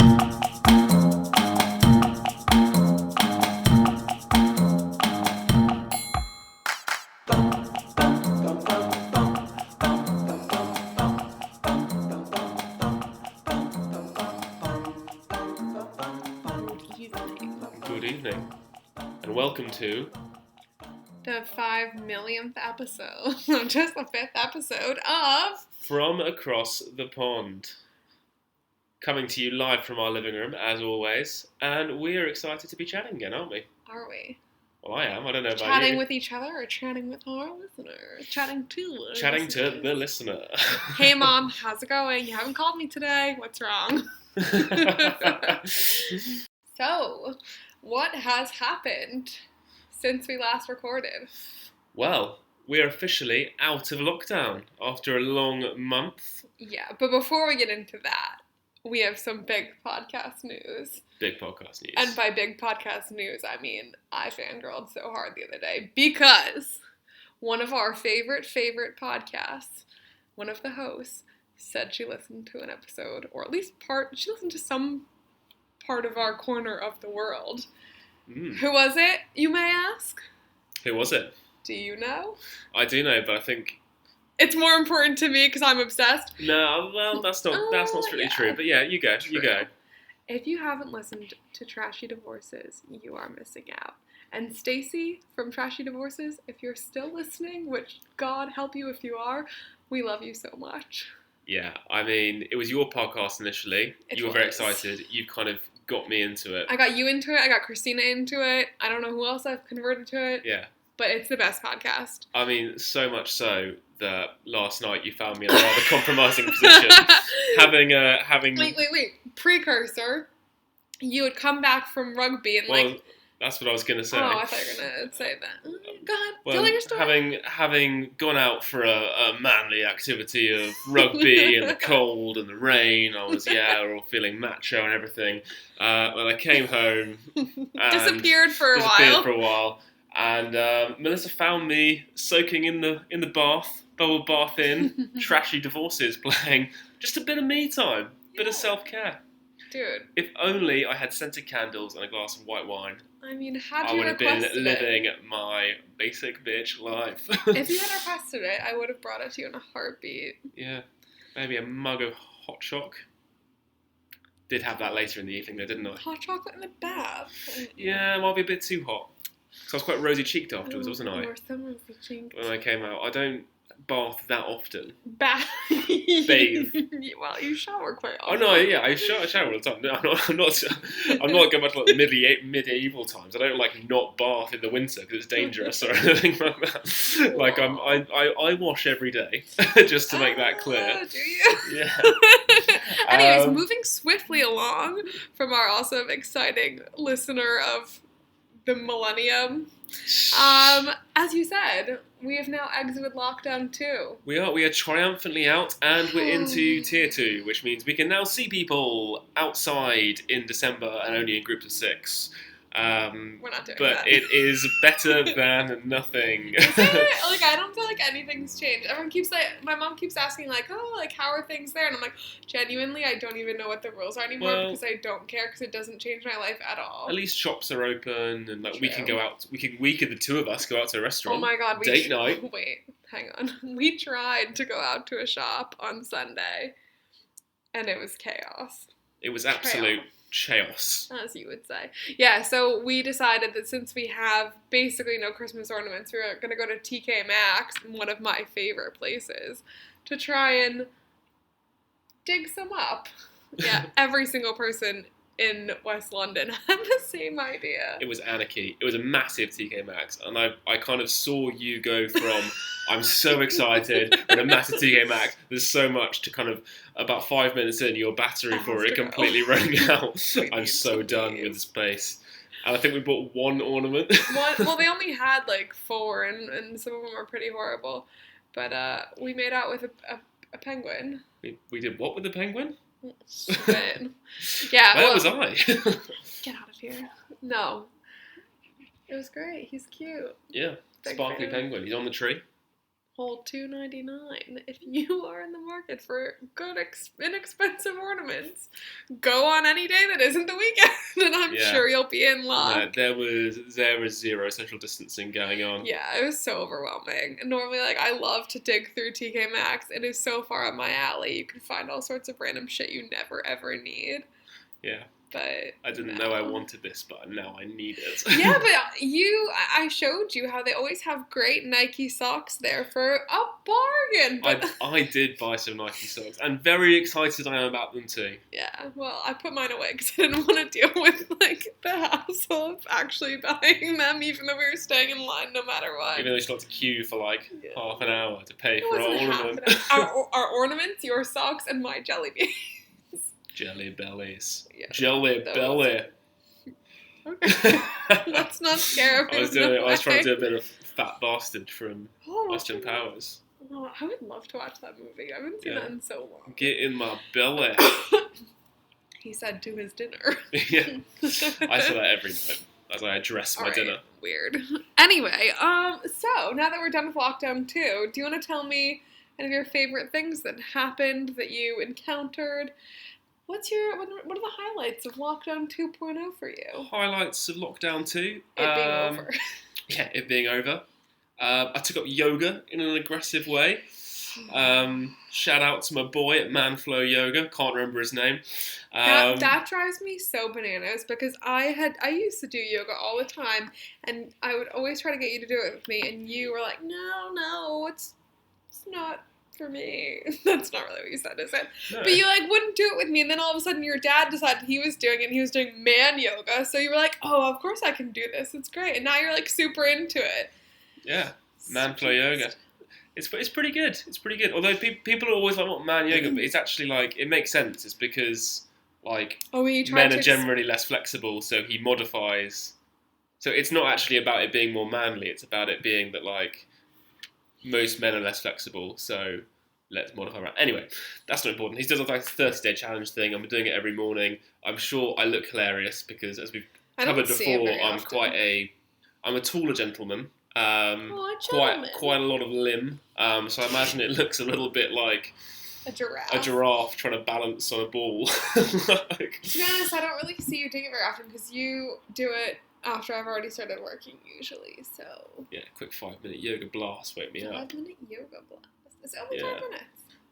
Good evening, and welcome to the 5 millionth episode, just the 5th episode of From Across the Pond. Coming to you live from our living room, as always, and we are excited to be chatting again, aren't we? Are we? Well, I am. I don't know about you. Chatting with each other or chatting with our listeners? Chatting to the listener. Hey Mom, how's it going? You haven't called me today. What's wrong? So, what has happened since we last recorded? Well, we're officially out of lockdown after a long month. Yeah, but before we get into that, we have some big podcast news. Big podcast news. And by big podcast news, I mean I fangirled so hard the other day because one of our favorite podcasts, one of the hosts, said she listened to an episode, or at least she listened to some part of our corner of the world. Who was it, you may ask? Who was it? Do you know? I do know, but I think it's more important to me because I'm obsessed. No, well, that's not strictly true. But yeah, you go. True. You go. If you haven't listened to Trashy Divorces, you are missing out. And Stacy from Trashy Divorces, if you're still listening, which God help you if you are, we love you so much. Yeah, I mean, it was your podcast initially. You were very excited. You kind of got me into it. I got you into it. I got Christina into it. I don't know who else I've converted to it. Yeah. But it's the best podcast. I mean, so much so that last night you found me in a rather compromising position. Having... Wait. Precursor. You had come back from rugby and that's what I was going to say. Oh, I thought you were going to say that. Go ahead, tell your story. Having gone out for a manly activity of rugby in the cold and the rain, I was, all feeling macho and everything. When I came home... Disappeared for a while. And Melissa found me soaking in the bath, bubble bath in, Trashy Divorces playing. Just a bit of me time, bit of self-care. Dude. If only I had scented candles and a glass of white wine. I mean, had I you would have been living it, my basic bitch life. If you had requested it, I would have brought it to you in a heartbeat. Yeah, maybe a mug of hot choc. Did have that later in the evening though, didn't I? Hot chocolate in the bath. Yeah, it might be a bit too hot. Because I was quite rosy-cheeked afterwards, wasn't I? You were so rosy-cheeked. When I came out. I don't bath that often. Bathe. Well, you shower quite often. Oh no, yeah, I shower all the time. I'm not going back to like medieval times. I don't like not bath in the winter because it's dangerous or anything like that. Like I wash every day just to make that clear. Do you? Yeah. Anyways, moving swiftly along from our also exciting listener of the millennium. As you said, we have now exited lockdown 2. We are triumphantly out, and we're into tier 2, which means we can now see people outside in December and only in groups of 6. We're not doing but that. It is better than nothing. Is it? Like, I don't feel like anything's changed. My mom keeps asking, like, how are things there? And I'm like, genuinely, I don't even know what the rules are anymore because I don't care because it doesn't change my life at all. At least shops are open and like we can go out. We could the two of us go out to a restaurant. Oh my God, date night. Wait, hang on. We tried to go out to a shop on Sunday, and it was chaos. It was absolute chaos, as you would say. Yeah, so we decided that since we have basically no Christmas ornaments, we were going to go to TK Maxx, one of my favorite places, to try and dig some up. Yeah, every single person in West London had the same idea. It was anarchy. It was a massive TK Maxx, and I kind of saw you go from I'm so excited with a massive TK Maxx. There's so much to kind of about 5 minutes in, your battery for it completely running out. I'm so done with this place. And I think we bought one ornament. Well, they only had like 4, and some of them were pretty horrible. But we made out with a penguin. We did what with the penguin? Stupid. Yeah. Where was I? Get out of here. No. It was great. He's cute. Yeah. Sparkly penguin. He's on the tree. whole $2.99. If you are in the market for good, inexpensive ornaments, go on any day that isn't the weekend, and I'm sure you'll be in luck. No, there was zero social distancing going on. Yeah, it was so overwhelming. Normally, like, I love to dig through TK Maxx. It is so far up my alley. You can find all sorts of random shit you never, ever need. Yeah. But I didn't know I wanted this, but now I need it. Yeah, but I showed you how they always have great Nike socks there for a bargain. But I did buy some Nike socks, and very excited I am about them too. Yeah, well, I put mine away because I didn't want to deal with, like, the hassle of actually buying them, even though we were staying in line no matter what. Even though you still have to queue for, like, half an hour to pay for our ornament. Our ornaments, your socks, and my jelly beans. Jelly bellies. Yeah, Jelly belly. Okay. Let's not scare people. I was trying to do a bit of Fat Bastard from Austin Powers. Oh, I would love to watch that movie. I haven't seen that in so long. Get in my belly. He said to his dinner. Yeah. I say that every night as I address my dinner. Weird. Anyway, so now that we're done with lockdown 2, do you want to tell me any of your favorite things that happened, that you encountered? What are the highlights of Lockdown 2.0 for you? Highlights of Lockdown 2? It being over. Yeah, it being over. I took up yoga in an aggressive way. Shout out to my boy at Manflow Yoga. Can't remember his name. That drives me so bananas because I used to do yoga all the time, and I would always try to get you to do it with me, and you were like, no, it's not for me. That's not really what you said, is it? No. But you, like, wouldn't do it with me, and then all of a sudden your dad decided he was doing it, and he was doing man yoga, so you were like, oh, of course I can do this, it's great, and now you're, like, super into it. Yeah, Manflow Yoga. It's pretty good. It's pretty good. Although people are always like, what, man yoga? But it's actually, like, it makes sense. It's because, like, men are generally less flexible, so he modifies. So it's not actually about it being more manly. It's about it being that, like, most men are less flexible, so let's modify around. Anyway, that's not important. He does like a 30-day challenge thing. I'm doing it every morning. I'm sure I look hilarious because, as we've covered before, I'm a taller gentleman. Quite a lot of limb. So I imagine it looks a little bit like a giraffe trying to balance on a ball. Like, to be honest, I don't really see you doing it very often because you do it after I've already started working, usually, so... Yeah, quick 5-minute yoga blast, wake me up. 5-minute yoga blast? Is it only 5 minutes?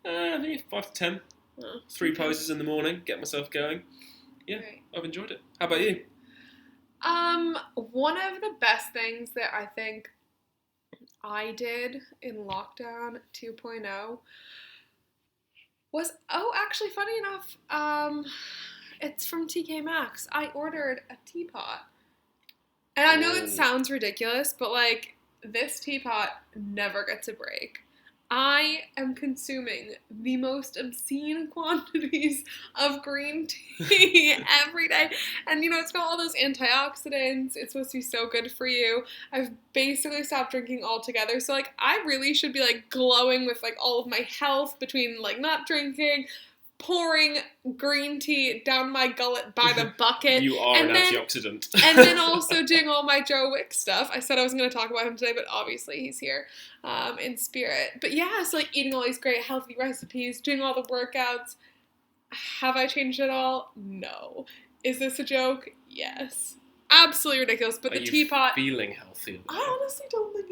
I think 5 to 10. 3 poses in the morning, get myself going. Yeah, right. I've enjoyed it. How about you? One of the best things that I think I did in Lockdown 2.0 was... Oh, actually, funny enough, it's from TK Maxx. I ordered a teapot. And I know it sounds ridiculous, but, like, this teapot never gets a break. I am consuming the most obscene quantities of green tea every day. And, it's got all those antioxidants. It's supposed to be so good for you. I've basically stopped drinking altogether. So, like, I really should be, like, glowing with, like, all of my health between, like, not drinking, pouring green tea down my gullet by the bucket. You are an antioxidant. And then also doing all my Joe Wick stuff. I said I wasn't going to talk about him today, but obviously he's here in spirit. But yeah, so, like, eating all these great healthy recipes, doing all the workouts. Have I changed at all? No. Is this a joke? Yes. Absolutely ridiculous. But the teapot... feeling healthier? I honestly don't think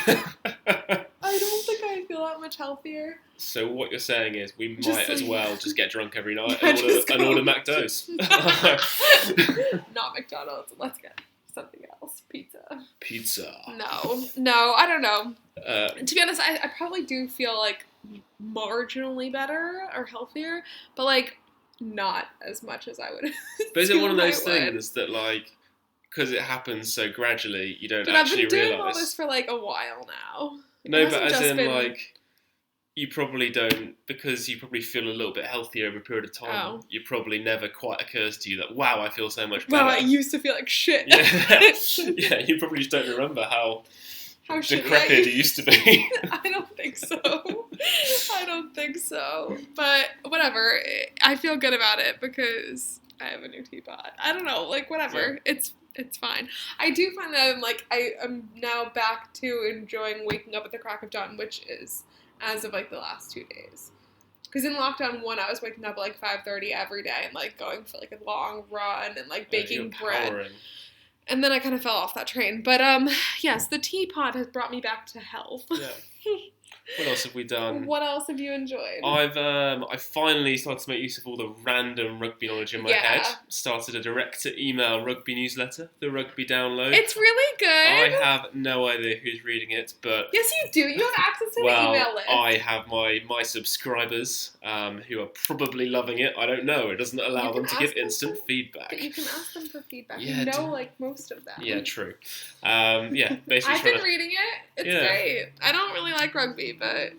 I am. I don't think I feel that much healthier. So what you're saying is we might as well just get drunk every night and order McDo's. Not McDonald's. Let's get something else. Pizza. No, I don't know. To be honest, I probably do feel, like, marginally better or healthier, but, like, not as much as I would. But is it one of those things that, like, because it happens so gradually, you don't actually realise? I've been doing all this for, like, a while now. No, but as in, like, you probably don't, because you probably feel a little bit healthier over a period of time, it probably never quite occurs to you that, wow, I feel so much better. Wow, I used to feel like shit. Yeah, you probably just don't remember how decrepit you used to be. I don't think so. But whatever, I feel good about it because I have a new teapot. I don't know, like, whatever. Yeah. It's fine. I do find that I am now back to enjoying waking up at the crack of dawn, which is as of like the last 2 days. Because in lockdown 1, I was waking up at like 5:30 every day and like going for like a long run and like baking bread. And then I kind of fell off that train. But yes, the teapot has brought me back to health. Yeah. What else have we done? What else have you enjoyed? I've finally started to make use of all the random rugby knowledge in my head. Started a direct-to-email rugby newsletter, the Rugby Download. It's really good. I have no idea who's reading it, but... Yes, you do. You have access to the email list. I have my subscribers who are probably loving it. I don't know. It doesn't allow them to give instant feedback. But you can ask them for feedback. Yeah, you know, like, most of them. Yeah, true. Basically I've been reading it. It's great. I don't really like rugby, but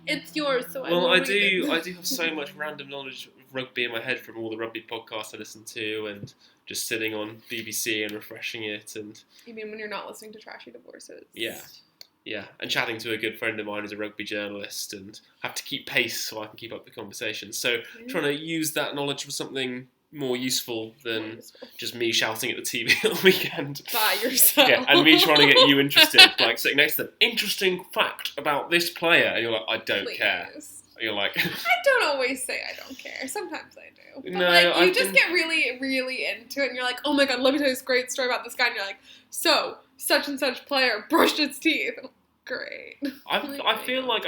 it's yours, so I do have so much random knowledge of rugby in my head from all the rugby podcasts I listen to and just sitting on BBC and refreshing it. And you mean when you're not listening to trashy divorces? Yeah, and chatting to a good friend of mine who's a rugby journalist and have to keep pace so I can keep up the conversation. So trying to use that knowledge for something more useful than just me shouting at the TV on the weekend. By yourself. Yeah, and me trying to get you interested, like sitting next to them. Interesting fact about this player. And you're like, I don't care. You're like... I don't always say I don't care. Sometimes I do. But no, you just get really, really into it and you're like, oh my god, let me tell you this great story about this guy. And you're like, so, such and such player brushed its teeth. Great. I feel like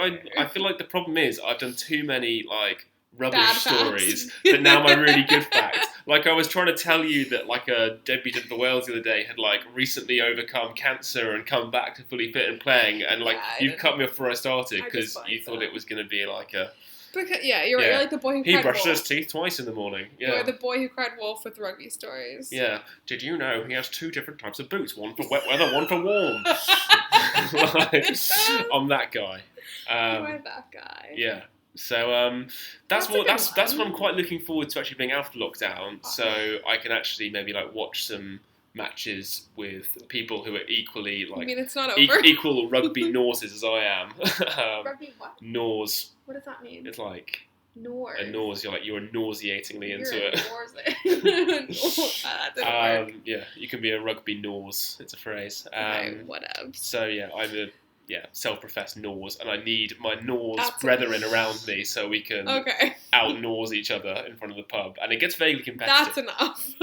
the problem is I've done too many, like... rubbish stories, but now my really good facts. Like I was trying to tell you that like a debutant for Wales the other day had like recently overcome cancer and come back to fully fit and playing, and like you cut me off before I started because you thought it was going to be like a... Because, you're right. You're like the boy who cried wolf. He brushed his teeth twice in the morning. Yeah. You're the boy who cried wolf with rugby stories. Yeah. Did you know he has 2 different types of boots? One for wet weather, one for warm. I'm that guy. You're that guy. Yeah. So that's what I'm quite looking forward to actually being out of lockdown. So I can actually maybe like watch some matches with people who are equally like... I mean, it's not over. Equal rugby nauses as I am. Rugby what? Nause. What does that mean? It's like... Nors. A nause. You're nauseatingly into it. Yeah, you can be a rugby nause. It's a phrase. Whatever. So yeah, I'm a... self-professed nause, and I need my nause brethren around me so we can out-nause each other in front of the pub, and it gets vaguely competitive. That's enough.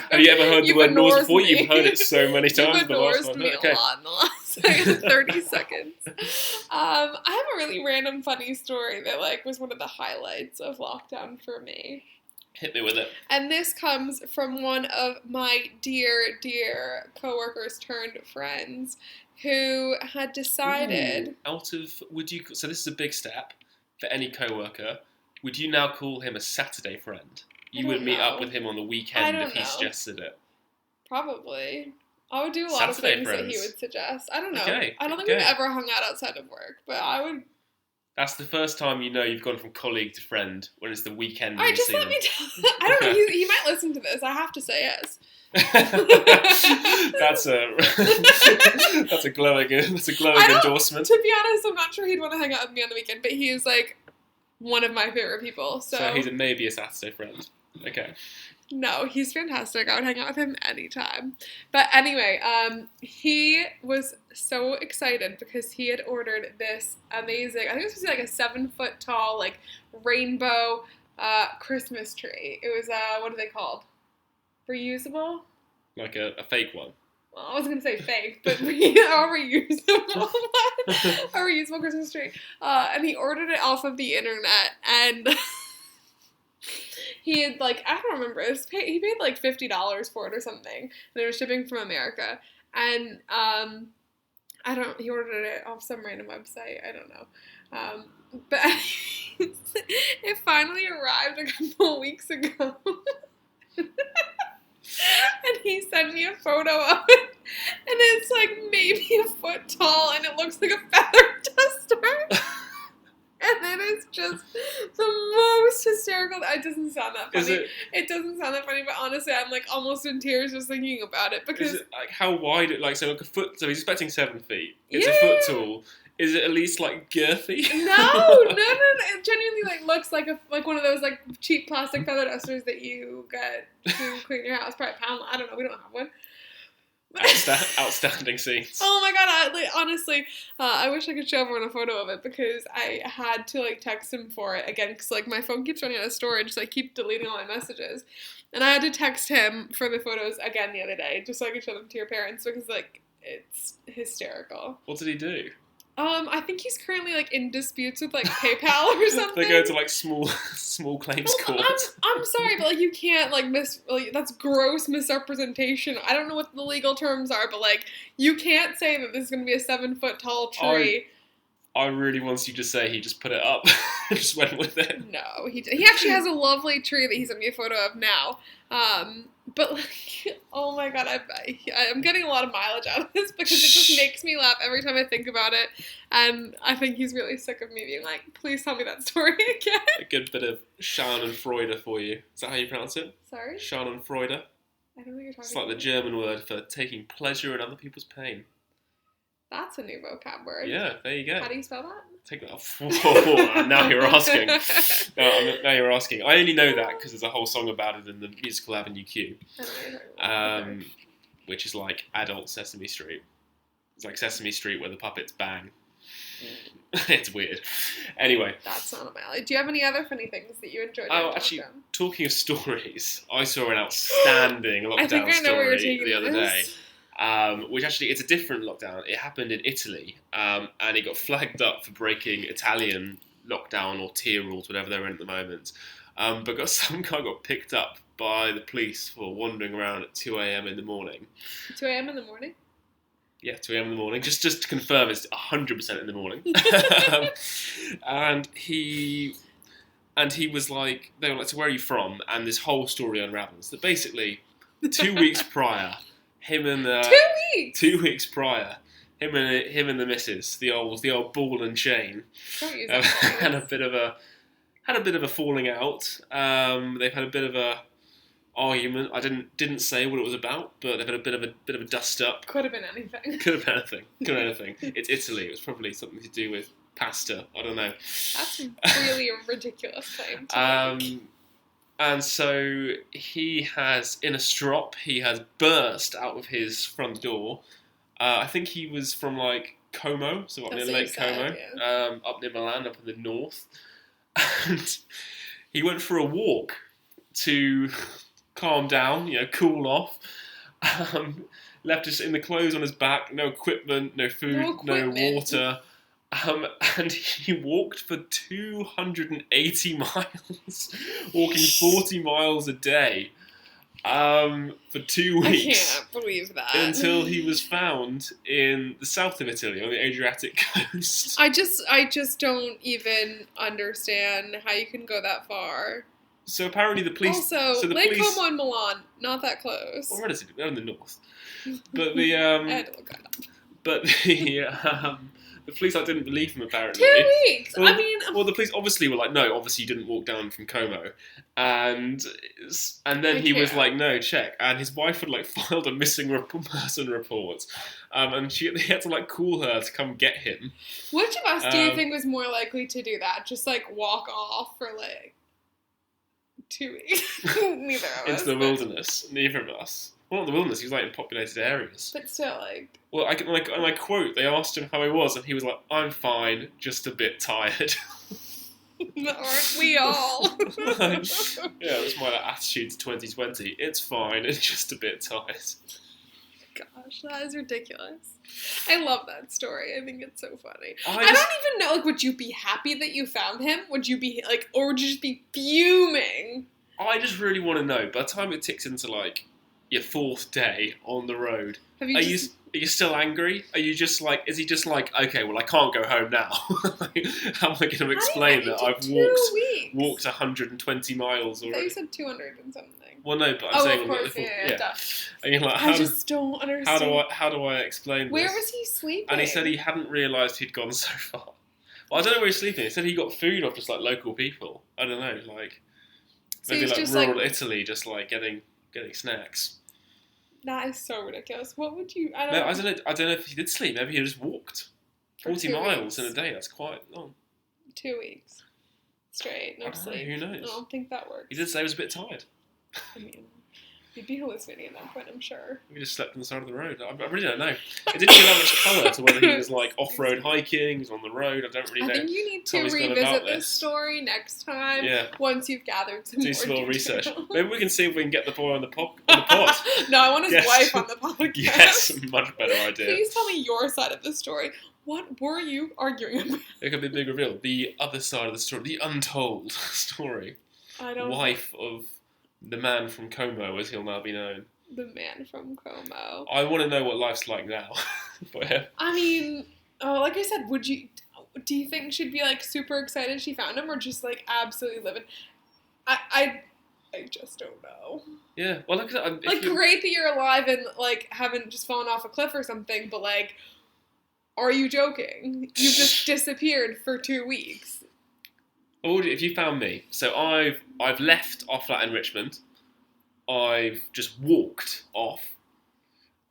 Have you ever heard the word nause before? You've heard it so many times. You've norsed me a lot in the last 30 seconds. I have a really random funny story that like was one of the highlights of lockdown for me. Hit me with it. And this comes from one of my dear, dear coworkers turned friends who had decided... So this is a big step for any coworker. Would you now call him a Saturday friend? You would meet up with him on the weekend if he suggested it. Probably. I would do a lot of things that he would suggest. I don't know. Okay. I don't think we've ever hung out outside of work, but I would... That's the first time you know you've gone from colleague to friend when it's the weekend. Alright, just let me tell... I don't know. He might listen to this. I have to say yes. That's a glowing endorsement. To be honest, I'm not sure he'd want to hang out with me on the weekend, but he is like one of my favorite people. So he's maybe a Saturday friend. Okay. No, he's fantastic. I would hang out with him anytime. But anyway, he was so excited because he had ordered this amazing, I think it was supposed to be like a 7-foot tall, like rainbow Christmas tree. It was, what are they called? Reusable? Like a fake one. Well, I was going to say fake, but a reusable one. A reusable Christmas tree. And he ordered it off of the internet, and he had, like, I don't remember, he paid like $50 for it or something, and it was shipping from America, and, he ordered it off some random website, I don't know, but it finally arrived a couple weeks ago. And he sent me a photo of it, and it's like maybe a foot tall, and it looks like a feather duster. And it is just the most hysterical. It doesn't sound that funny. It doesn't sound that funny, but honestly, I'm like almost in tears just thinking about it because. Is it, like, how wide? Like, so like a foot. So he's expecting 7 feet. It's a foot tall. Is it at least like girthy? No. It genuinely like looks like one of those like cheap plastic feather dusters that you get to clean your house. Probably Pound. I don't know. We don't have one. Outstanding scenes. Oh my god! Honestly, I wish I could show everyone a photo of it because I had to like text him for it again because like my phone keeps running out of storage, so I keep deleting all my messages, and I had to text him for the photos again the other day just so I could show them to your parents because like it's hysterical. What did he do? I think he's currently like in disputes with like PayPal or something. They go to like small claims court. I'm sorry, but like you can't like that's gross misrepresentation. I don't know what the legal terms are, but like you can't say that this is going to be a 7-foot tall tree. I really wanted you to say he just put it up and just went with it. No, he actually has a lovely tree that he sent me a photo of now. But like, oh my god, I'm getting a lot of mileage out of this because it just makes me laugh every time I think about it. And I think he's really sick of me being like, please tell me that story again. A good bit of Schadenfreude for you. Is that how you pronounce it? Sorry? Schadenfreude. I don't know what you're talking about. It's like the German word for taking pleasure in other people's pain. That's a new vocab word. Yeah, there you go. How do you spell that? Take that off. Whoa, now you're asking. Now you're asking. I only know that because there's a whole song about it in the musical Avenue Q, which is like adult Sesame Street. It's like Sesame Street where the puppets bang. It's weird. Anyway. That's not a alley. Do you have any other funny things that you enjoyed? Oh, actually, talking of stories, I saw an outstanding lockdown story the other day. Which actually, it's a different lockdown. It happened in Italy, and it got flagged up for breaking Italian lockdown or tier rules, whatever they're in at the moment. But some guy got picked up by the police for wandering around at 2 a.m. in the morning. 2 a.m. in the morning? Yeah, 2 a.m. in the morning. Just to confirm, it's 100% in the morning. And he was like, they were like, so where are you from? And this whole story unravels. That basically, 2 weeks prior, him and 2 weeks. 2 weeks prior, him and the missus, the old ball and chain, had a bit of a falling out. They've had a bit of a argument. I didn't say what it was about, but they've had a bit of a dust up. Could have been anything. Could have been anything. It's Italy. It was probably something to do with pasta. I don't know. That's really a ridiculous claim to make. And so he has, in a strop, he has burst out of his front door. I think he was from like Como, so up near Lake Como, up near Milan, up in the north. And he went for a walk to calm down, cool off. Left us in the clothes on his back, no equipment, no food, no water. And he walked for 280 miles, walking 40 miles a day for 2 weeks. I can't believe that. Until he was found in the south of Italy, on the Adriatic coast. I just don't even understand how you can go that far. So apparently the police... Also, Lake Como and Milan, not that close. Well, relatively, they're in the north. But the... I had to look that up. But the police didn't believe him, apparently. 2 weeks! Well, the police obviously were like, no, obviously you didn't walk down from Como. And then he was like, no, check. And his wife had like filed a missing person report. And they had to like call her to come get him. Which of us do you think was more likely to do that? Just like walk off for like 2 weeks? Neither of us. Into the wilderness. Neither of us. Well, not the wilderness, he was like in populated areas. But still, like... Well, I quote, they asked him how he was, and he was like, I'm fine, just a bit tired. Aren't we all? Yeah, that's my attitude to 2020. It's fine, it's just a bit tired. Gosh, that is ridiculous. I love that story. I think it's so funny. I don't even know, like, would you be happy that you found him? Would you be, like, or would you just be fuming? I just really want to know, by the time it ticks into, like, your fourth day on the road, are you still angry? Are you just like, is he just like, okay, well, I can't go home now. How am I going to explain that I've walked 120 miles already? I thought you said 200 and something. Well, no, but I'm saying... of course, yeah. And you're like, I just don't understand. How do I explain this? Where was he sleeping? And he said he hadn't realised he'd gone so far. Well, I don't know where he's sleeping. He said he got food off just like local people. I don't know, like... So maybe like just rural Italy, just like getting snacks. That is so ridiculous. What would you... I don't know if he did sleep. Maybe he just walked. For 40 2 miles weeks. in a day, that's quite long. 2 weeks. Straight, no I don't know, sleep. who knows? I don't think that works. He did say he was a bit tired. I mean, you'd be hallucinating at that point, I'm sure. We just slept on the side of the road. I really don't know. It didn't give that much colour to whether he was like off-road hiking, he was on the road. I don't really know. I think you need to how he's gone revisit about this this. story next time. Yeah. Once you've gathered some Do more some more research. detail. Maybe we can see if we can get the boy on the pod. No, I want his Yes. wife on the podcast. Yes, much better idea. Please tell me your side of the story. What were you arguing about? It could be a big reveal. The other side of the story, the untold story. I don't Wife of the man from Como, as he'll now be known. The man from Como. I want to know what life's like now for him. I mean, like I said, do you think she'd be like super excited she found him, or just like absolutely living? I just don't know. Yeah, well, look at that. Like, great that you're alive and like haven't just fallen off a cliff or something, but like, are you joking? You've just disappeared for 2 weeks. If you found me, so I've left our flat in Richmond. I've just walked off.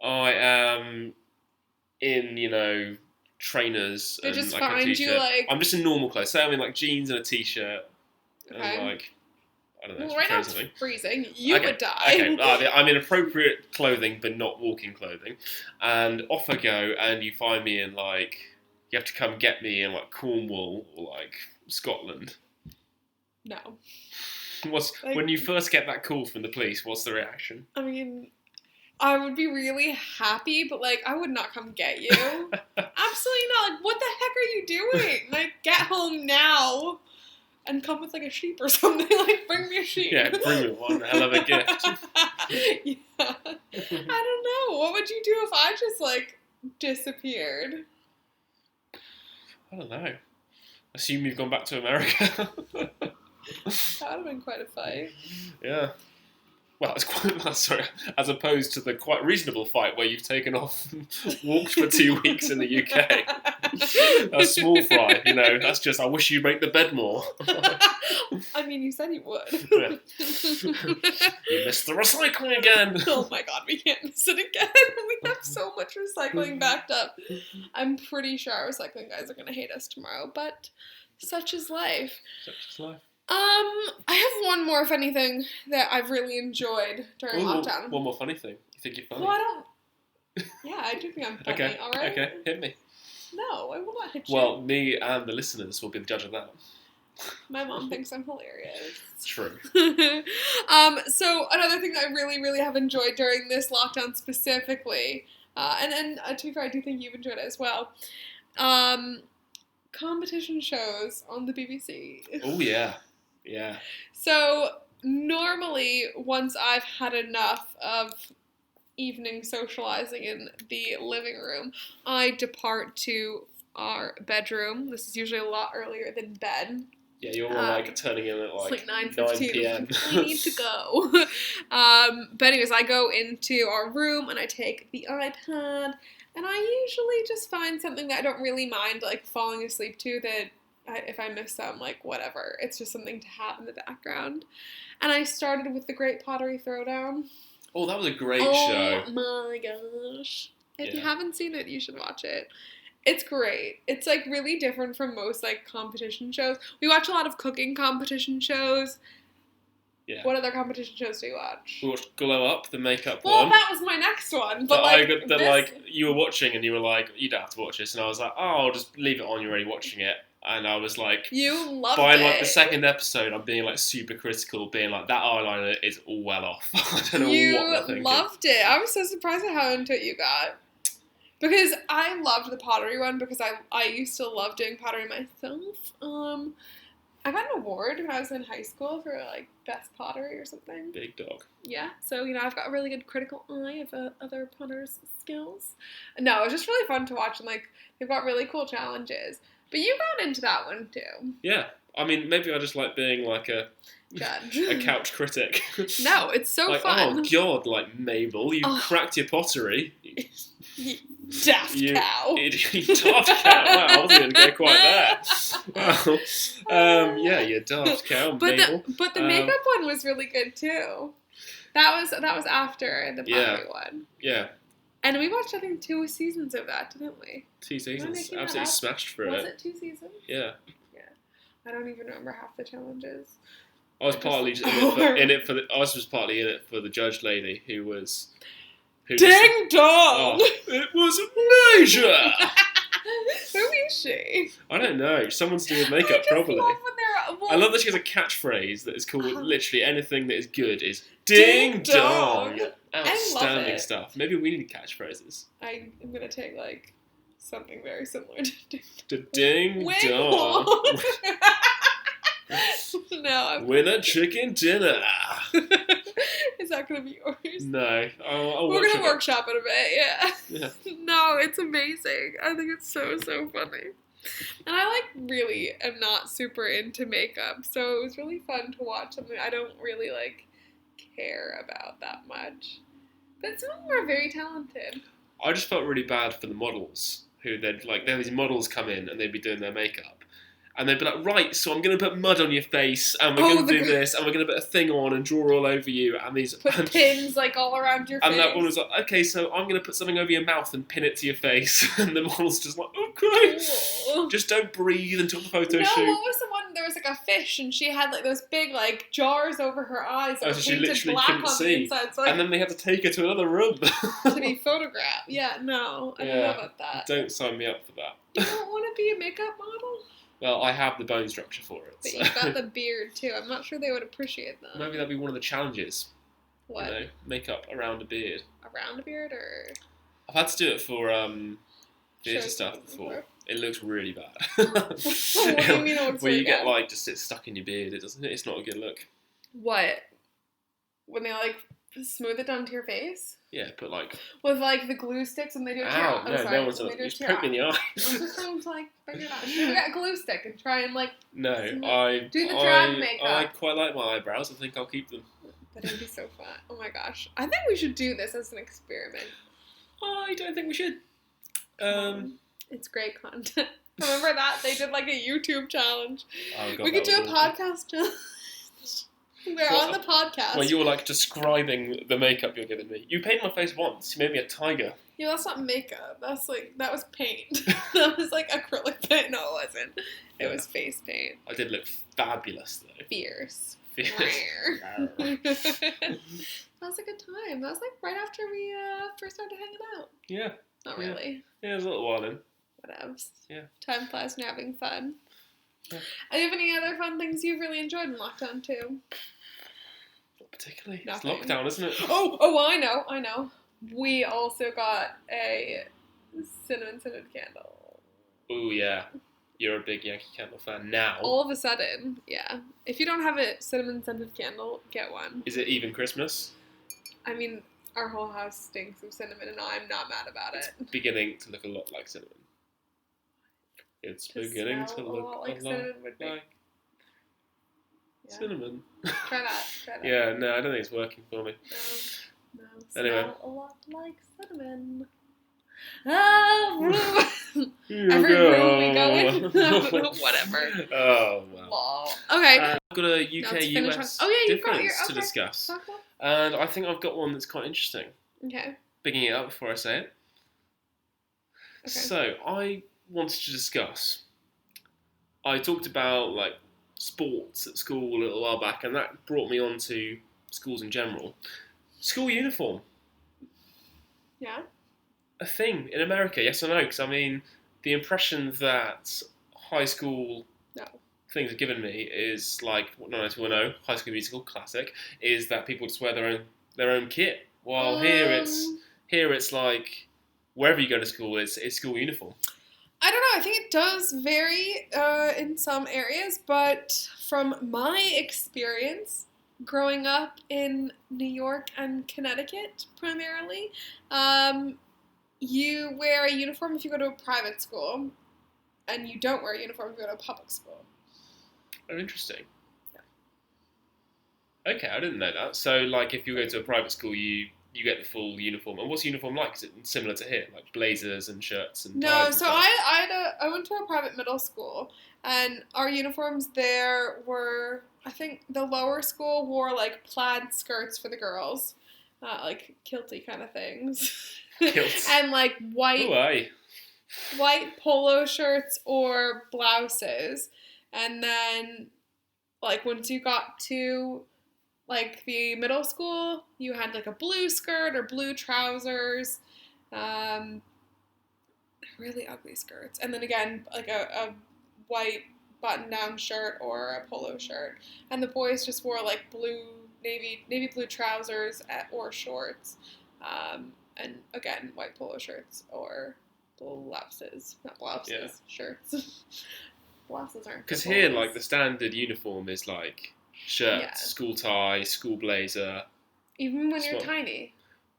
I am in, trainers They and just like a find you, t-shirt. like- I'm just in normal clothes. Say I'm in like jeans and a t-shirt Okay. and like I don't know. Well, right now it's something. freezing. You Okay, would die. Okay, I'm in appropriate clothing, but not walking clothing. And off I go, and you find me in, like, you have to come get me in, like, Cornwall or, like, Scotland. No. When you first get that call from the police, what's the reaction? I mean, I would be really happy, but, like, I would not come get you. Absolutely not. Like, what the heck are you doing? Like, get home now. And come with, like, a sheep or something. Like, bring me a sheep. Yeah, bring me one. Hell of a gift. Yeah. I don't know. What would you do if I just, like, disappeared? I don't know. Assume you've gone back to America. That would have been quite a fight. Yeah. Well, it's quite, sorry, as opposed to the quite reasonable fight where you've taken off and walked for 2 weeks in the UK. A small fry, that's just, I wish you'd make the bed more. I mean, you said you would. Yeah. You missed the recycling again. Oh my god, we can't miss it again. We have so much recycling backed up. I'm pretty sure our recycling guys are going to hate us tomorrow, but such is life. Such is life. I have one more, if anything, that I've really enjoyed during lockdown. One more funny thing. You think you're funny? Well, I don't. Yeah, I do think I'm funny, Okay, alright? okay, hit me. No, I will not hit you. Well, me and the listeners will be the judge of that. My mom thinks I'm hilarious. It's true. So another thing that I really, really have enjoyed during this lockdown specifically, and to be fair, I do think you've enjoyed it as well, competition shows on the BBC. Oh, yeah. Yeah. So normally, once I've had enough of evening socializing in the living room, I depart to our bedroom. This is usually a lot earlier than bed. Yeah, you're like turning in at It's like 9 9:15. p.m. We need to go. But anyways, I go into our room and I take the iPad, and I usually just find something that I don't really mind like falling asleep to, that if I miss some, like whatever. It's just something to have in the background. And I started with the Great Pottery Throwdown. Oh, that was a great show. Oh my gosh. If you Yeah. haven't seen it, you should watch it. It's great. It's like really different from most like competition shows. We watch a lot of cooking competition shows. Yeah. What other competition shows do you watch? We watched Glow Up, the makeup Well, one. that was my next one. But You were watching and you were like, you don't have to watch this. And I was like, oh, I'll just leave it on, you're already watching it. And I was like, you loved by it. like the second episode, I'm being like super critical, being like, that eyeliner is all well off. I don't know what they're thinking. You loved it. I was so surprised at how into it you got. Because I loved the pottery one because I used to love doing pottery myself. I got an award when I was in high school for like best pottery or something. Big dog. Yeah, so I've got a really good critical eye of other potters' skills. No, it was just really fun to watch, and like they've got really cool challenges. But you got into that one too. Yeah, I mean maybe I just like being like a Judge. a couch critic. No, it's so like, fun. oh god, like Mabel, you cracked your pottery. Daft cow. Daft cow. Wow, I wasn't going to go quite there. Wow. Yeah, you daft cow, Mabel. But the makeup one was really good too. That was after the pottery one. Yeah. And we watched, I think, 2 seasons of that, didn't we? 2 seasons. making that Absolutely up? smashed through Was it. it 2 seasons? Yeah. Yeah. I don't even remember half the challenges. I was partly just I was just partly in it for the judge lady who Ding dong! It was Malaysia! Who is she? I don't know. Someone's doing makeup, probably. I love that she has a catchphrase that is called literally anything that is good is ding dong. Outstanding stuff. Maybe we need catchphrases. I'm gonna take like something very similar to ding dong. No. Win a chicken dinner. Is that gonna be yours? No. We're gonna workshop it a bit, yeah. No, it's amazing. I think it's so funny. And I like really am not super into makeup, so it was really fun to watch something I don't really like care about that much. But some of them are very talented. I just felt really bad for the models who there these models come in and they'd be doing their makeup. And they'd be like, right, so I'm going to put mud on your face, and we're going to do this, and we're going to put a thing on and draw all over you, and these... Put pins, like, all around your face. And that one was like, okay, so I'm going to put something over your mouth and pin it to your face. And the model's just like, okay. Cool. Just don't breathe until the photo shoot. No, what was the one, there was, like, a fish, and she had, like, those big, like, jars over her eyes that were painted black on the inside. So, like, and then they had to take her to another room. to be photographed. Yeah, no, I don't know about that. Don't sign me up for that. You don't want to be a makeup model? Well, I have the bone structure for it. But you've got the beard, too. I'm not sure they would appreciate that. Maybe that'd be one of the challenges. What? You know, makeup around a beard. Around a beard, or...? I've had to do it for theatre stuff before. It looks really bad. What do you mean it looks where really you get, bad? like, just it stuck in your beard, it's not a good look. What? When they, like, smooth it down to your face? Yeah, but like... With, like, the glue sticks when they do it to your eye. No one's done it. Just poke me in the eye. I'm just trying to, like, figure it out. You get a glue stick and try and, like... No, do the drag makeup. I quite like my eyebrows. I think I'll keep them. But it'd be so fun. Oh my gosh. I think we should do this as an experiment. I don't think we should. It's great content. Remember that? They did, like, a YouTube challenge. Oh, God, we could do a podcast challenge. We're on the podcast. Well, you're like describing the makeup you're giving me. You painted my face once. You made me a tiger. Yeah, that's not makeup. That's like, that was paint. That was like acrylic paint. No, it wasn't. It was face paint. I did look fabulous though. Fierce. Fierce. That was a good time. That was like right after we first started hanging out. Yeah. Not really. Yeah, it was a little while then. Whatevs. Yeah. Time flies when you're having fun. Yeah. Do you have any other fun things you've really enjoyed in lockdown too? Not particularly. Nothing. It's lockdown, isn't it? Oh, I know. We also got a cinnamon scented candle. Oh yeah. You're a big Yankee Candle fan now. All of a sudden, yeah. If you don't have a cinnamon scented candle, get one. Is it even Christmas? I mean, our whole house stinks of cinnamon, and I'm not mad about it. It's beginning to look a lot like cinnamon. It's beginning to look a lot like cinnamon. Cinnamon. Try that. Yeah, no, I don't think it's working for me. No. Anyway. Smell a lot like cinnamon. Oh, every go. room we go in. Whatever. Oh, well. Okay. I've got a UK-US difference to okay. discuss. And I think I've got one that's quite interesting. Okay. Picking it up before I say it. Okay. So, I wanted to discuss. I talked about, like, sports at school a little while back, and that brought me on to schools in general. School uniform. Yeah? A thing in America, yes or no? Because, I mean, the impression that high school things have given me is, like, 90210, High School Musical, classic, is that people just wear their own kit. While here it's like, wherever you go to school, it's school uniform. I don't know. I think it does vary in some areas, but from my experience growing up in New York and Connecticut primarily, you wear a uniform if you go to a private school, and you don't wear a uniform if you go to a public school. Oh, interesting. Yeah. Okay, I didn't know that. So, like, if you go to a private school, you get the full uniform. And what's the uniform like? Is it similar to here, like blazers and shirts and ties? No, so I went to a private middle school, and our uniforms there were, I think the lower school wore like plaid skirts for the girls, like kilty kind of things. Kilts. and like Oh, aye. white polo shirts or blouses. And then like once you got to like the middle school, you had like a blue skirt or blue trousers, really ugly skirts, and then again like a white button-down shirt or a polo shirt, and the boys just wore like navy blue trousers or shorts, and again white polo shirts or blouses, not blouses, Yeah. shirts. Blouses aren't. Because here, like, the standard uniform is like shirt, Yeah. school tie, school blazer. Even when you're tiny.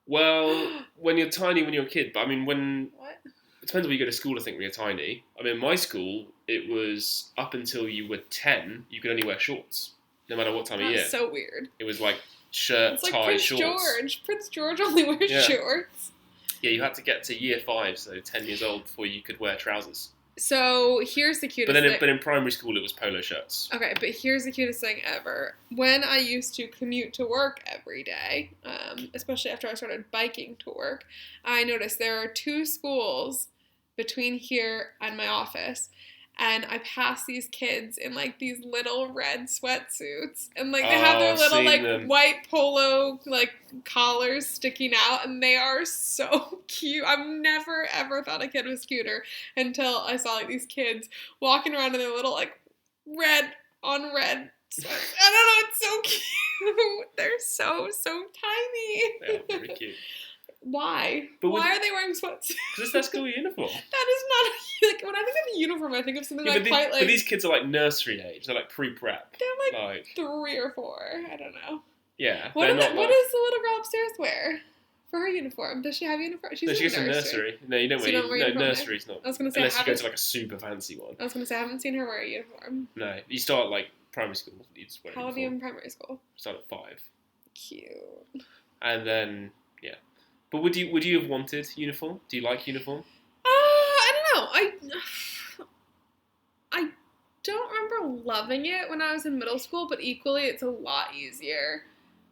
Well, when you're tiny, when you're a kid, but I mean, What? It depends where you go to school, I think, when you're tiny. I mean, in my school, it was up until you were 10, you could only wear shorts, no matter what time of year. That's so weird. It was like shirt, It's like tie, Prince shorts. George. Prince George only wears shorts. Yeah, you had to get to year 5, so 10 years old, before you could wear trousers. So here's the cutest thing. But in primary school, it was polo shirts. Okay, but here's the cutest thing ever. When I used to commute to work every day, especially after I started biking to work, I noticed there are 2 schools between here and my office, and I pass these kids in like these little red sweatsuits, and like they have their little like white polo like collars sticking out, and they are so cute. I've never ever thought a kid was cuter until I saw like these kids walking around in their little like red on red sweats. I don't know, it's so cute. They're so tiny. They are very cute. Why? Why are they wearing sweats? Because it's their school uniform. That is not like when I think of a uniform, I think of something like quite like. But these kids are like nursery age. They're like pre-prep. They're like 3 or 4. I don't know. Yeah. What does the little girl upstairs wear for her uniform? Does she have a uniform? She goes to nursery. No, you don't wear. No, nursery's not. I was gonna say unless you go to like a super fancy one. I was gonna say I haven't seen her wear a uniform. No, you start like primary school. You just wear. How old are you in primary school? Start at 5. Cute. And then yeah. But would you have wanted uniform? Do you like uniform? I don't know. I don't remember loving it when I was in middle school, but equally it's a lot easier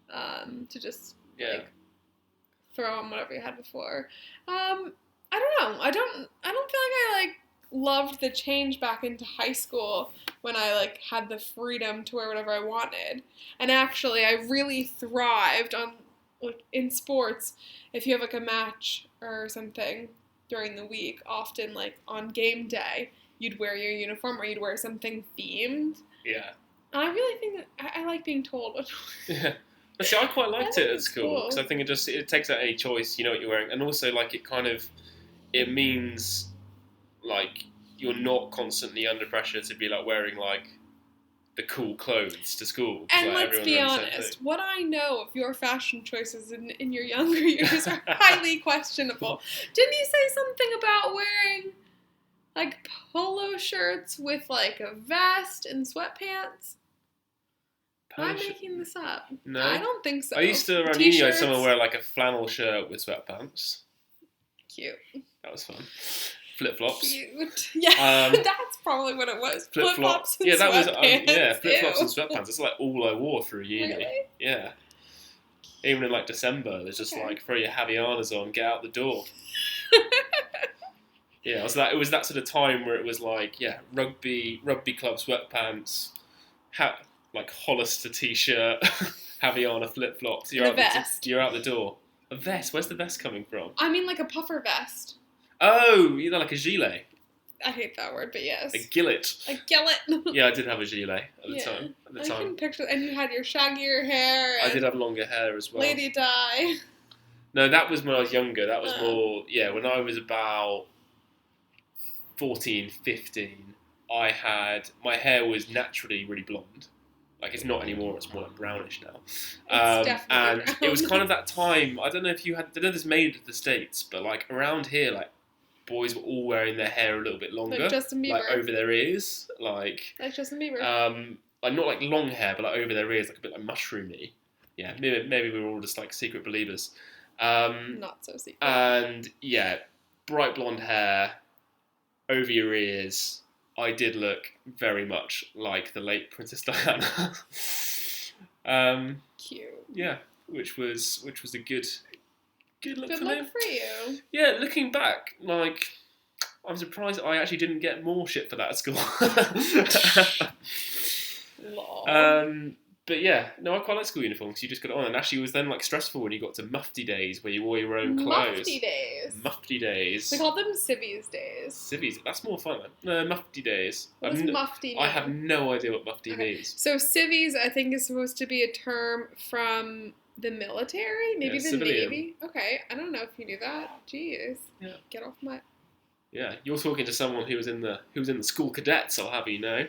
to just like throw on whatever you had before. I don't know. I don't feel like I like loved the change back into high school when I like had the freedom to wear whatever I wanted. And actually I really thrived on like in sports. If you have like a match or something during the week, often like on game day, you'd wear your uniform or you'd wear something themed. Yeah. And I really think that I like being told what to wear. Yeah. But see, I quite liked it at school because I think it takes out any choice. You know what you're wearing, and also like it means like you're not constantly under pressure to be like wearing like the cool clothes to school. And like, let's be honest, what I know of your fashion choices in your younger years are highly questionable. Didn't you say something about wearing like polo shirts with like a vest and sweatpants? Am I making this up? No. I don't think so. I used to around uni, I had someone wear like a flannel shirt with sweatpants. Cute. That was fun. Flip-flops. Cute. Yeah, that's probably what it was. Flip-flops and sweatpants. Flip-flops and sweatpants. That's like all I wore through uni. Really? Yeah. Even in like December, there's just like throw your Havaianas on, get out the door. Yeah, it was that sort of time where it was like, rugby club sweatpants, like Hollister t-shirt, Havaiana flip-flops. You're out the door. A vest? Where's the vest coming from? I mean like a puffer vest. Oh, like a gilet. I hate that word, but yes. A gillet. A gillet. Yeah, I did have a gilet at the time. I can picture, and you had your shaggier hair. I did have longer hair as well. Lady dye. No, that was when I was younger. That was more, when I was about 14, 15, my hair was naturally really blonde. Like, it's not anymore, it's more like brownish now. It's definitely and brown. It was kind of that time, I don't know if you had, I don't know if this made it to the States, but like around here, like, boys were all wearing their hair a little bit longer. Like Justin Bieber. Like over their ears. Like Justin Bieber. Like not like long hair, but like over their ears, like a bit like mushroomy. Yeah, maybe we were all just like secret believers. Not so secret. And bright blonde hair over your ears. I did look very much like the late Princess Diana. Cute. Yeah, which was a good Good luck Good for luck me. for you. Yeah, looking back, like, I'm surprised I actually didn't get more shit for that at school. Lol. But yeah, no, I quite like school uniforms. You just got it on, and actually, it was then like stressful when you got to mufti days where you wore your own clothes. Mufti days. Mufti days. We called them civvies days. Civvies. That's more fun. No, mufti days. What does mufti mean? I have no idea what mufti means. So civvies, I think, is supposed to be a term from the military, maybe the civilian. Navy. Okay, I don't know if you knew that. Jeez. Yeah. Get off my. Yeah, you're talking to someone who was in the school cadets. I'll have you know.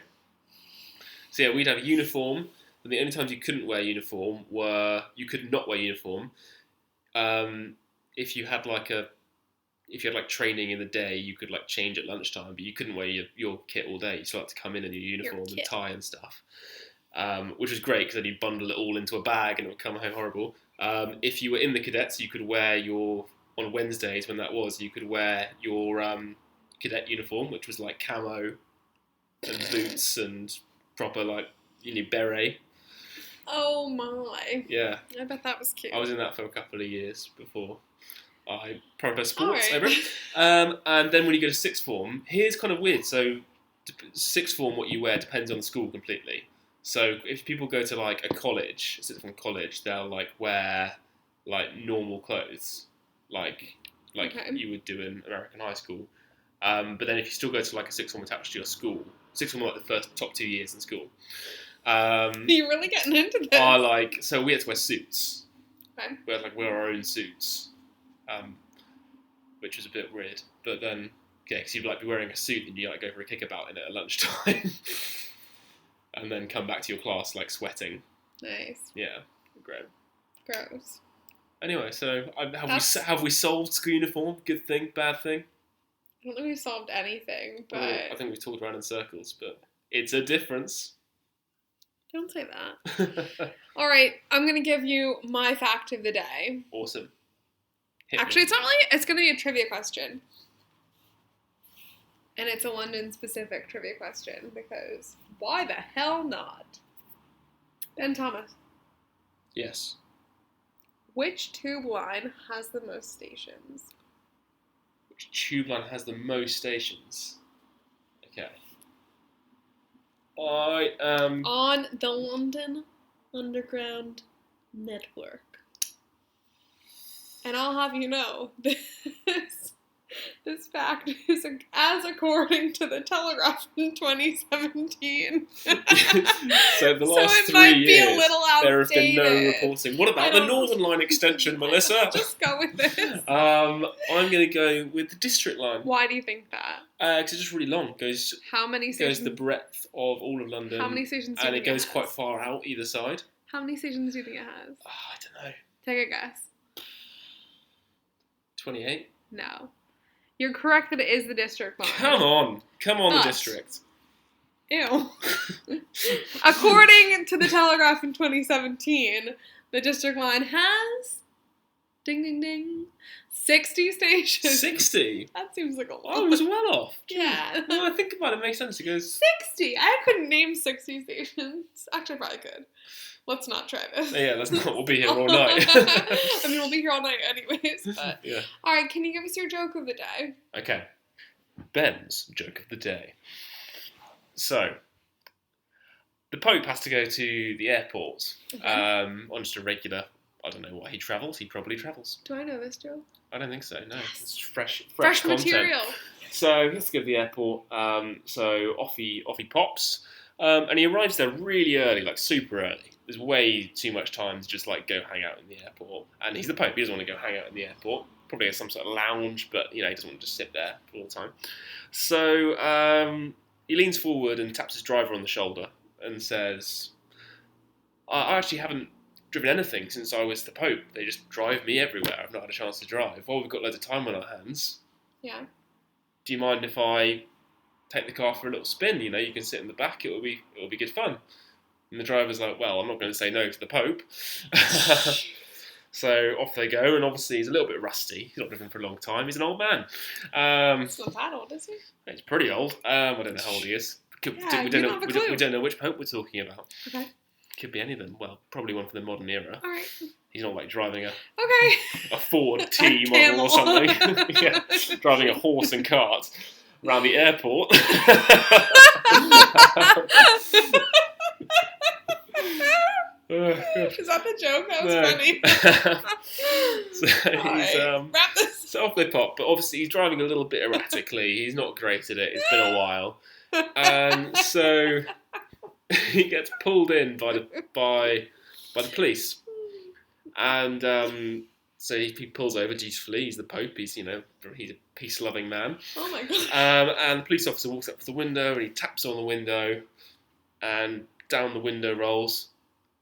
So yeah, we'd have a uniform. And the only times you couldn't wear uniform were you could not wear uniform if you had like training in the day. You could like change at lunchtime, but you couldn't wear your kit all day. You still had to come in your uniform and tie and stuff, which was great because then you'd bundle it all into a bag and it would come home horrible. If you were in the cadets, you could wear on Wednesdays when that was, you could wear your cadet uniform, which was like camo and boots and proper like beret. Oh my. Yeah. I bet that was cute. I was in that for a couple of years before I prioritized sports. Right. And then when you go to sixth form, here's kind of weird. So sixth form, what you wear depends on the school completely. So if people go to like a college, sixth form college, they'll like wear like normal clothes, like you would do in American high school. But then if you still go to like a sixth form attached to your school, sixth form like the first top 2 years in school. You're really getting into this. So we had to wear suits. Okay. We had wear our own suits, which was a bit weird. But then, because you'd be wearing a suit and you go for a kickabout in it at lunchtime, and then come back to your class sweating. Nice. Yeah, great. Gross. Anyway, so have we solved school uniform? Good thing, bad thing? I don't think we've solved anything, but I think we've talked around in circles, but it's a difference. Don't say that. All right, I'm going to give you my fact of the day. Awesome. Actually, it's not really, it's going to be a trivia question. And it's a London-specific trivia question, because why the hell not? Ben Thomas. Yes. Which tube line has the most stations? Which tube line has the most stations? Okay. I am... On the London Underground Network. And I'll have you know, this fact is as according to the Telegraph in 2017. So the last it 3 might years, be a little outdated. there have been no reporting. What about the Northern Line extension, Melissa? Just go with this. I'm going to go with the District Line. Why do you think that? Because it's just really long. How many stations? Goes the breadth of all of London. How many stations do you think it goes quite far out either side. How many stations do you think it has? I don't know. Take a guess. 28? No. You're correct that it is the District Line. Come on, the District. Ew. According to the Telegraph in 2017, the District Line has, ding ding ding, 60 stations. 60? That seems like a lot. I was well off. Yeah. Well, I think about it, it makes sense. It goes 60. I couldn't name 60 stations. Actually, I probably could. Let's not try this. Yeah, let's not. We'll be here all night. I mean, we'll be here all night anyways. But. Yeah. All right, can you give us your joke of the day? Okay. Ben's joke of the day. So, the Pope has to go to the airport on just a regular. I don't know why he travels. He probably travels. Do I know this joke? I don't think so. No, yes. It's fresh content. Material. So he has to go to the airport. So off he pops, and he arrives there really early, super early. There's way too much time to just go hang out in the airport. And he's the Pope. He doesn't want to go hang out in the airport. Probably has some sort of lounge, but he doesn't want to just sit there all the time. So he leans forward and taps his driver on the shoulder and says, "I actually haven't driven anything since I was the Pope. They just drive me everywhere. I've not had a chance to drive. Well, we've got loads of time on our hands. Yeah. Do you mind if I take the car for a little spin? You can sit in the back. It'll be good fun." And the driver's like, "Well, I'm not going to say no to the Pope." So off they go, and obviously he's a little bit rusty. He's not driven for a long time. He's an old man. He's not that old, is he? He's pretty old. I don't know how old he is. We don't know which Pope we're talking about. Okay. Could be any of them. Well, probably one from the modern era. All right. He's not like driving Okay. a Ford T model or something. Yeah, driving a horse and cart around the airport. Is that the joke? That was funny. So he's wrap this. so off they pop, but obviously he's driving a little bit erratically. He's not great at it. It's been a while, and so he gets pulled in by the police, and so he pulls over dutifully. He's the Pope. He's he's a peace-loving man. Oh my god! And the police officer walks up to the window and he taps on the window, and down the window rolls,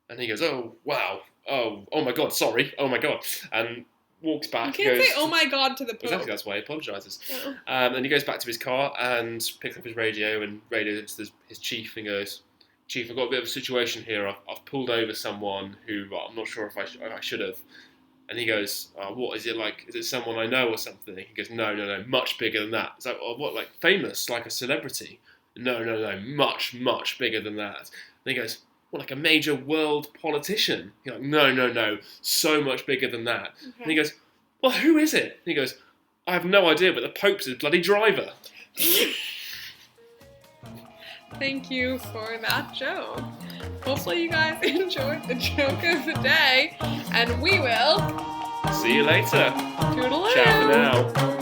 and he goes, "Oh wow! Oh my god! Sorry! Oh my god!" And walks back. You can't say "Oh my god" to the Pope. Exactly, that's why he apologises. Oh. And he goes back to his car and picks up his radio and radios to his chief and goes, "Chief, I've got a bit of a situation here. I've pulled over someone who I'm not sure if I should have." And he goes, "What is it like? Is it someone I know or something?" He goes, No, much bigger than that. It's like, "Oh, what, like famous, like a celebrity?" No, much, much bigger than that. And he goes, "What, like a major world politician?" He's like, No, so much bigger than that. Okay. And he goes, "Well, who is it?" And he goes, "I have no idea, but the Pope's his bloody driver." Thank you for that joke. Hopefully you guys enjoyed the joke of the day, and we will See you later. toodaloo. Ciao for now.